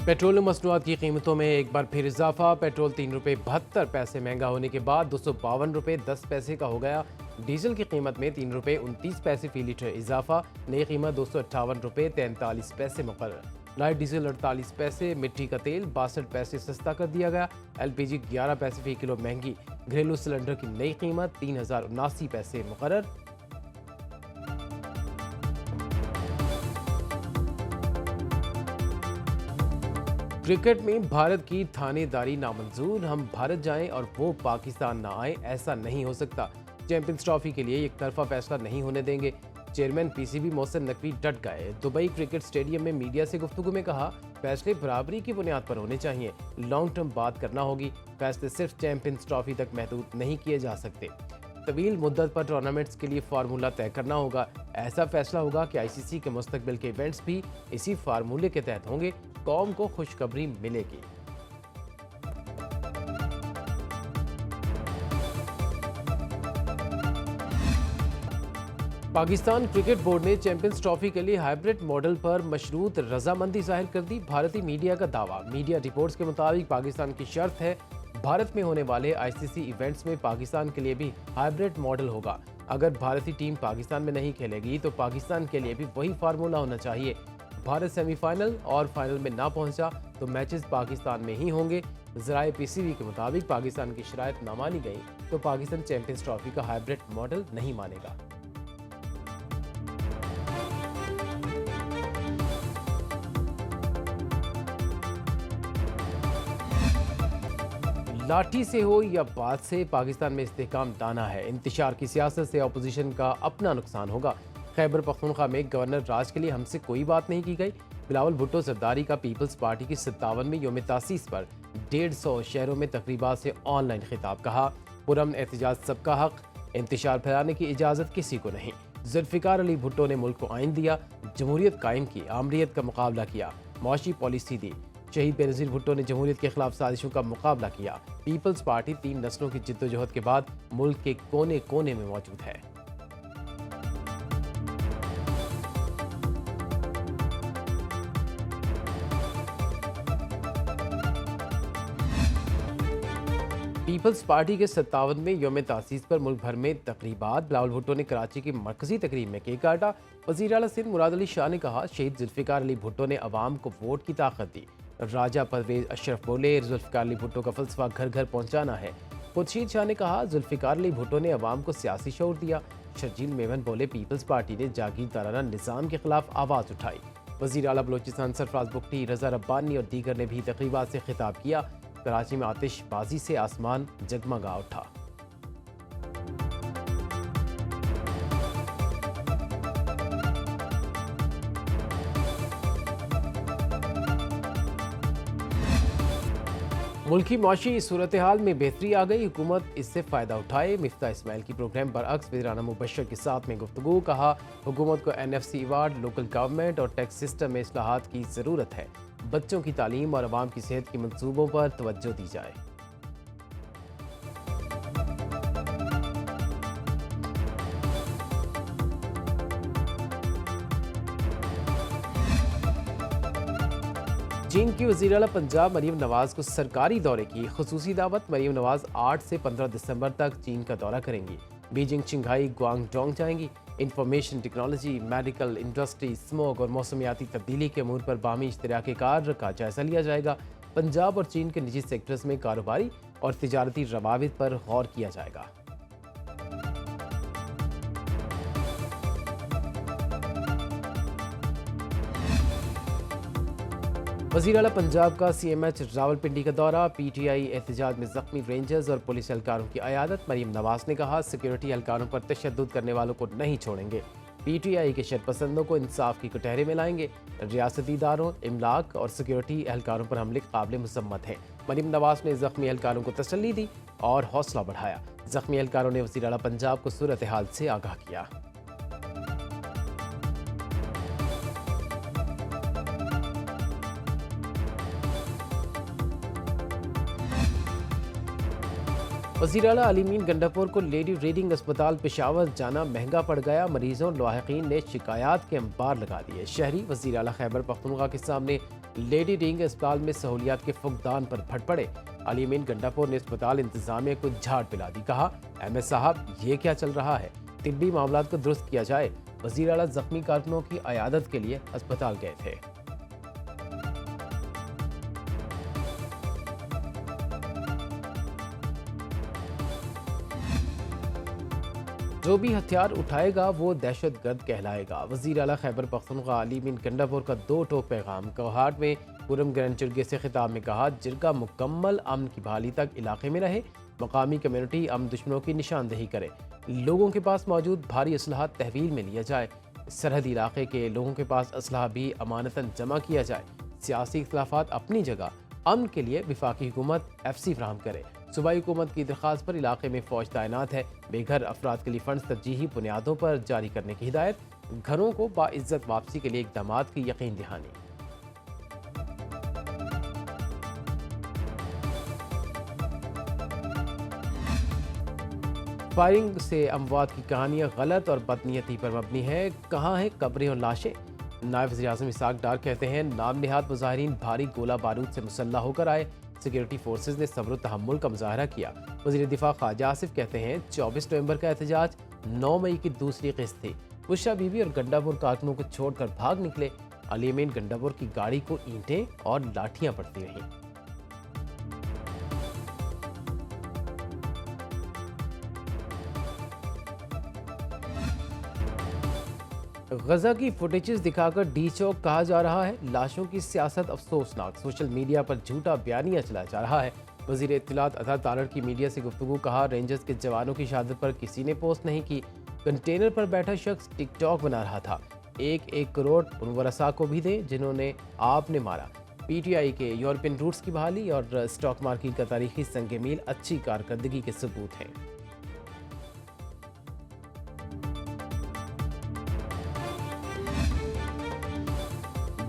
Petrol मसनूआत की कीमतों में एक बार फिर इजाफा। पेट्रोल ₹3.72 महंगा होने के बाद ₹252.10 का हो गया। डीजल की कीमत में ₹3.29 फी लीटर इजाफा। नई कीमत ₹258.43 मुकर्रर। लाइट डीजल 48 पैसे, मिट्टी का तेल 62 पैसे सस्ता कर दिया गया। LPG 11 पैसे फी किलो महंगी। घरेलू सिलेंडर की नई कीमत 3079 मुकर्रर। क्रिकेट में भारत की थानेदारी नामंजूर। हम भारत जाएं और वो पाकिस्तान ना आए, ऐसा नहीं हो सकता। चैंपियंस ट्रॉफी के लिए एक तरफा फैसला नहीं होने देंगे। चेयरमैन PCB मोहसिन नकवी डट गए। दुबई क्रिकेट स्टेडियम में मीडिया से गुफ्तगू में कहा, फैसले बराबरी की बुनियाद पर होने चाहिए। लॉन्ग टर्म बात करना होगी। फैसले सिर्फ चैंपियंस ट्रॉफी तक महदूद नहीं किए जा सकते। तवील मुद्दत पर टूर्नामेंट्स के लिए फार्मूला तय करना होगा। ऐसा फैसला होगा कि ICC के मुस्तकबिल के इवेंट्स भी इसी फार्मूले के तहत होंगे। कौम को खुशखबरी मिलेगी। पाकिस्तान क्रिकेट बोर्ड ने चैंपियंस ट्रॉफी के लिए हाइब्रिड मॉडल पर मशरूत रजामंदी जाहिर कर दी। भारतीय मीडिया का दावा। मीडिया रिपोर्ट्स के मुताबिक पाकिस्तान की शर्त है, भारत में होने वाले ICC इवेंट्स में पाकिस्तान के लिए भी हाइब्रिड मॉडल होगा। अगर भारतीय टीम पाकिस्तान में नहीं खेलेगी तो पाकिस्तान के लिए भी वही फार्मूला होना चाहिए। भारत सेमीफाइनल और फाइनल में ना पहुंचा तो मैचेस पाकिस्तान में ही होंगे। ज़राए PCB के मुताबिक पाकिस्तान की शराइत ना मानी गई तो पाकिस्तान चैंपियंस ट्रॉफी का हाइब्रिड मॉडल नहीं मानेगा। लाठी से हो या बात से, पाकिस्तान में इस्तेहकाम दाना है। इंतशार की सियासत से अपोजिशन का अपना नुकसान होगा। खैबर पख्तूनख्वा में गवर्नर राज के लिए हमसे कोई बात नहीं की गई। बिलावल भुट्टो जरदारी का पीपल्स पार्टी की 57वीं यौम तासीस पर 150 शहरों में तकरीबात से ऑनलाइन खिताब। कहा, पुरअमन एहतजाज सबका हक, इंतशार फैलाने की इजाज़त किसी को नहीं। जुल्फ़िकार अली भुट्टो ने मुल्क को आइन दिया, जमहूरियत कायम की, आमरीत का मुकाबला किया, मुआशी पॉलिसी दी। शहीद बेनज़ीर भुट्टो ने जमहूरियत के खिलाफ साजिशों का मुकाबला किया। पीपल्स पार्टी 3 नस्लों की जिद्दोजहद के बाद मुल्क के कोने कोने में मौजूद है। पीपल्स पार्टी के 57वें यौम तासीस पर मुल्क भर में तकरीबात। बिलावल भुट्टो ने कराची की मरकजी तकरीब में केक काटा। वज़ीर आला सिंध मुराद अली शाह ने कहा, शहीद जुल्फ़िकार अली भुट्टो ने अवाम को वोट की ताकत दी। राजा परवेज अशरफ बोले, जुल्फ़िकार अली भुट्टो का फलसफा घर घर पहुंचाना है। खुर्शीद शाह ने कहा, जुल्फ़िकार अली भुट्टो ने अवाम को सियासी शऊर दिया। शर्जील मेमन बोले, पीपल्स पार्टी ने जागीरदाराना निज़ाम के खिलाफ आवाज़ उठाई। वज़ीर आला बलोचिस्तान सरफराज बुगटी, रज़ा रब्बानी और दीगर ने भी तकरीबात से खिताब किया। कराची में आतिशबाजी से आसमान जगमगा उठा। मुल्की माशी सूरत हाल में बेहतरी आ गई, हुकूमत इससे फ़ायदा उठाए। मिफ्ता इस्माइल की प्रोग्राम बरअक्स वज़ीराना मुबश्शिर के साथ में गुफ्तगू। कहा, हुकूमत को NFC अवार्ड, लोकल गवर्नमेंट और टैक्स सिस्टम में इस्लाहात की ज़रूरत है। बच्चों की तालीम और अवाम की सेहत के मंसूबों पर तवज्जो दी जाए। चीन की वज़ीर आला पंजाब मरीम नवाज को सरकारी दौरे की खुसूसी दावत। मरीम नवाज 8 से 15 दिसंबर तक चीन का दौरा करेंगी। बीजिंग, शंघाई, ग्वांगडोंग जाएंगी। Information technology, medical, industry, smoke और मौसमियाती तब्दीली के अमूर पर बामी इश्तराक कार का जायजा लिया जाएगा। पंजाब और चीन के निजी सेक्टर्स में कारोबारी और तिजारती रवाबित पर गौर किया जाएगा। वज़ीर आला पंजाब का CMH रावलपिंडी का दौरा। PTI एहतजाज में जख्मी रेंजर्स और पुलिस एहलकारों की अयादत। मरीम नवाज ने कहा, सिक्योरिटी एहलकारों पर तशद्दुद करने वालों को नहीं छोड़ेंगे। PTI के शरपसंदों को इंसाफ की कटहरे में लाएंगे। रियासती इदारों, इमलाक और सिक्योरिटी एहलकारों पर हमले काबिल मुसम्मत हैं। मरीम नवाज ने जख्मी एहलकारों को तसल्ली दी और हौसला बढ़ाया। जख्मी एहलकारों ने वज़ीर आला पंजाब को सूरत हाल से आगाह किया। वज़ीर आला अली मीन गंडापुर को लेडी रीडिंग अस्पताल पेशावर जाना महंगा पड़ गया। मरीजों और लाहिकीन ने शिकायत के अंबार लगा दिए। शहरी वज़ीर आला खैबर पख्तूनख्वा के सामने लेडी रीडिंग अस्पताल में सहूलियात के फुकदान पर फट पड़े। अली मीन गंडापुर ने अस्पताल इंतजामिया को झाड़ पिला दी। कहा, एम साहब ये क्या चल रहा है, तिब्बी मामलात को दुरुस्त किया जाए। वज़ीर आला जख्मी कारकुनों की अयादत के लिए अस्पताल गए थे। जो भी हथियार उठाएगा वो दहशतगर्द कहलाएगा। वज़ीर आला खैबर पख्तूनख्वा अली मीन गंडापुर का दो टोक पैगाम। कोहाट में पुरम ग्रैंड जिरगे से खिताब में कहा, जिरगा मुकम्मल अमन की बहाली तक इलाके में रहे। मकामी कम्युनिटी अमन दुश्मनों की निशानदेही करे। लोगों के पास मौजूद भारी असलहा तहवील में लिया जाए। सरहदी इलाके के लोगों के पास असलहा भी अमानतन जमा किया जाए। सियासी इख्तलाफात अपनी जगह, अमन के लिए वफाकी हुकूमत FC फराहम करे। सूबाई हुकूमत की दरख्वास्त पर इलाके में फौज तैनात है। बेघर अफराद के लिए फंड तरजीही बुनियादों पर जारी करने की हिदायत। घरों को बाइज्जत वापसी के लिए इकदाम की यकीन दहानी। फायरिंग से अमवात की कहानियां गलत और बदनीयती पर मबनी है। कहाँ हैं कब्रें और लाशें? नायब वज़ीर आज़म इसाक डार कहते हैं, नाम निहाद मुजाहिरीन भारी गोला बारूद से मुसल्लह होकर आए। सिक्योरिटी फोर्सेज ने सब्र तहम्मुल का मुजाहरा किया। वज़ीर दिफा ख्वाजा आसिफ कहते हैं, 24 नवंबर का एहतजाज 9 मई की दूसरी किस्त थी। बुशरा बीबी और गंडापुर कारकुनों को छोड़कर भाग निकले। अली मीन गंडापुर की गाड़ी को ईंटें और लाठियां पड़ती रहीं। गजा की फुटेजेस दिखाकर डी चौक कहा जा रहा है। लाशों की सियासत अफसोसनाक। सोशल मीडिया पर झूठा बयानिया चलाया जा रहा है। वज़ीर इत्तलात अता तारड़ की मीडिया से गुफ्तगू। कहा, रेंजर्स के जवानों की शहादत पर किसी ने पोस्ट नहीं की। कंटेनर पर बैठा शख्स टिकटॉक बना रहा था। 1 करोड़ उन वरसा को भी दे जिन्होंने आपने मारा। PTI के यूरोपियन रूट्स की बहाली और स्टॉक मार्केट का तारीखी संग मील अच्छी कारकर्दगी के सबूत हैं।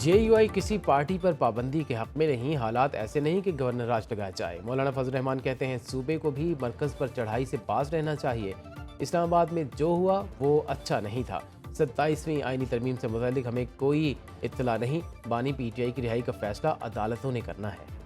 JUI किसी पार्टी पर पाबंदी के हक में नहीं। हालात ऐसे नहीं कि गवर्नर राज लगाया जाए। मौलाना फजल रहमान कहते हैं, सूबे को भी मरकज़ पर चढ़ाई से बाज रहना चाहिए। इस्लामाबाद में जो हुआ वो अच्छा नहीं था। 27वीं आईनी तरमीम से मुतालिक हमें कोई इत्तला नहीं। बानी PTI की रिहाई का फैसला अदालतों ने करना है।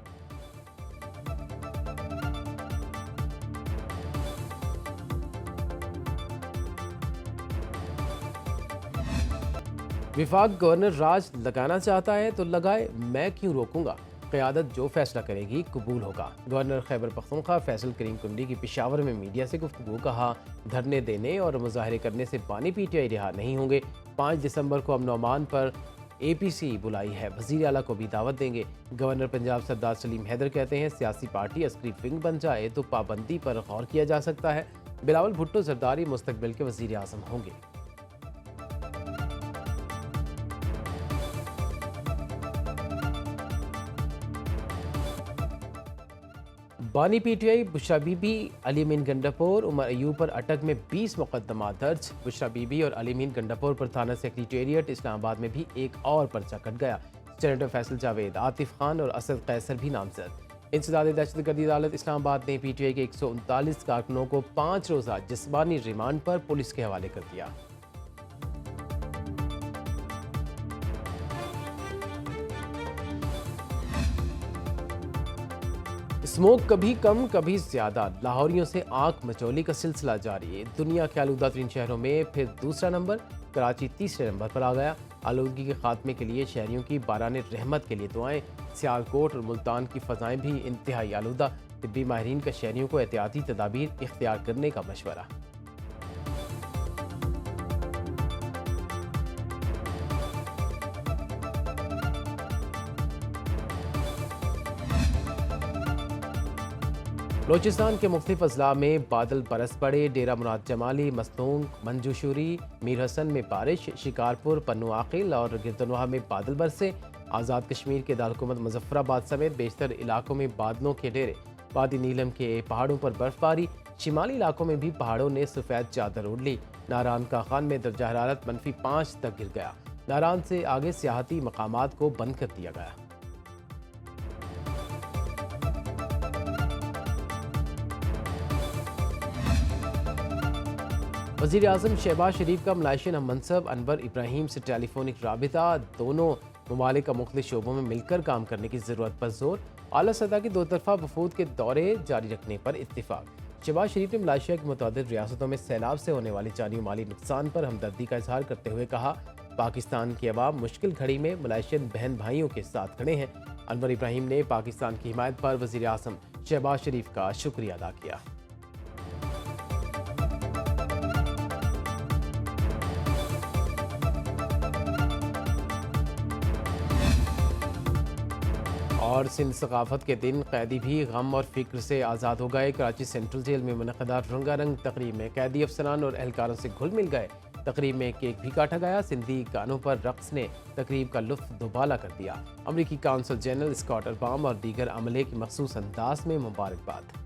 विफाक गवर्नर राज लगाना चाहता है तो लगाए, मैं क्यों रोकूंगा। क़यादत जो फैसला करेगी कबूल होगा। गवर्नर खैबर पख्तूनख्वा फैसल करीम कुंडी की पेशावर में मीडिया से गुफ्तगू। कहा, धरने देने और मुजाहरे करने से बानी PTI रिहा नहीं होंगे। 5 दिसंबर को अमन अमान पर APC बुलाई है। वज़ीर आला को भी दावत देंगे। गवर्नर पंजाब सरदार सलीम हैदर कहते हैं, सियासी पार्टी अस्करी विंग बन जाए तो पाबंदी पर गौर किया जा सकता है। बिलावल भुट्टो जरदारी मुस्तकबिल के वज़ीर आज़म होंगे। बानी PTI बुशरा बीबी, अली मीन गंडापुर, उमर अयूब पर अटक में 20 मुकदमा दर्ज। बुशरा बीबी और अली मीन गंडापुर पर थाना सेक्रेटेरिएट इस्लामाबाद में भी एक और पर्चा कट गया। सेनेटर फैसल जावेद, आतिफ खान और असद कैसर भी नामजद। इंसदाद दहशतगर्दी अदालत इस्लामाबाद ने PTI के 139 कारकुनों को 5 रोज़ा जिस्मानी रिमांड पर पुलिस के हवाले कर दिया। स्मोक कभी कम कभी ज्यादा। लाहौरियों से आंख मचौली का सिलसिला जारी है। दुनिया के आलूदा तरीन शहरों में फिर दूसरा नंबर, कराची तीसरे नंबर पर आ गया। आलूदगी के खात्मे के लिए शहरियों की बाराने रहमत के लिए दुआएं। सियालकोट और मुल्तान की फ़ज़ाएं भी इंतहाई आलूदा। तिब्बी माहिरीन का शहरियों को एहतियाती तदाबीर इख्तियार करने का मशवरा। बलोचिस्तान के मुख्तलिफ अजला में बादल बरस पड़े। डेरा मुराद जमाली, मस्तूंग, मंजूशूरी, मीर हसन में बारिश। शिकारपुर, पन्नू आकिल और गिरदनवाह में बादल बरसे। आज़ाद कश्मीर के दारकूमत मुजफ्फराबाद समेत बेशतर इलाकों में बादलों के डेरे। वादी नीलम के पहाड़ों पर बर्फबारी। शिमाली इलाकों में भी पहाड़ों ने सफ़ेद चादर ओढ़ ली। नारान का खान में दर्जा हरारत -5 तक गिर गया। नारान से आगे सियाहती मकामात को बंद कर दिया गया। वज़ीर आज़म शहबाज शरीफ का मलाइशियन हम मनसब अनवर इब्राहिम से टेलीफोनिक राबिता, दोनों ममालिक का मुख्तलिफ शोबों में मिलकर काम करने की ज़रूरत पर जोर। आला सतह के दो तरफा वफूद के दौरे जारी रखने पर इत्तिफाक। शहबाज शरीफ ने मलाइशिया की मुतअद्दिद रियासतों में सैलाब से होने वाली जानी माली नुकसान पर हमदर्दी का इजहार करते हुए कहा, पाकिस्तान की अवाम मुश्किल घड़ी में मलाइशियन बहन भाइयों के साथ खड़े हैं। अनवर इब्राहिम ने पाकिस्तान की हिमायत पर वज़ीर आज़म शहबाज शरीफ का शुक्रिया अदा किया। और सिंध सकाफत के दिन कैदी भी गम और फिक्र से आज़ाद हो गए। कराची सेंट्रल जेल में मुनक़दा रंगारंग तकरीब में कैदी अफसरान और एहलकारों से घुल मिल गए। तकरीब में केक भी काटा गया। सिंधी गानों पर रक्स ने तकरीब का लुत्फ़ दुबाला कर दिया। अमरीकी काउंसल जनरल स्कॉट अरबाम और दीगर अमले की मखसूस अंदाज में मुबारकबाद।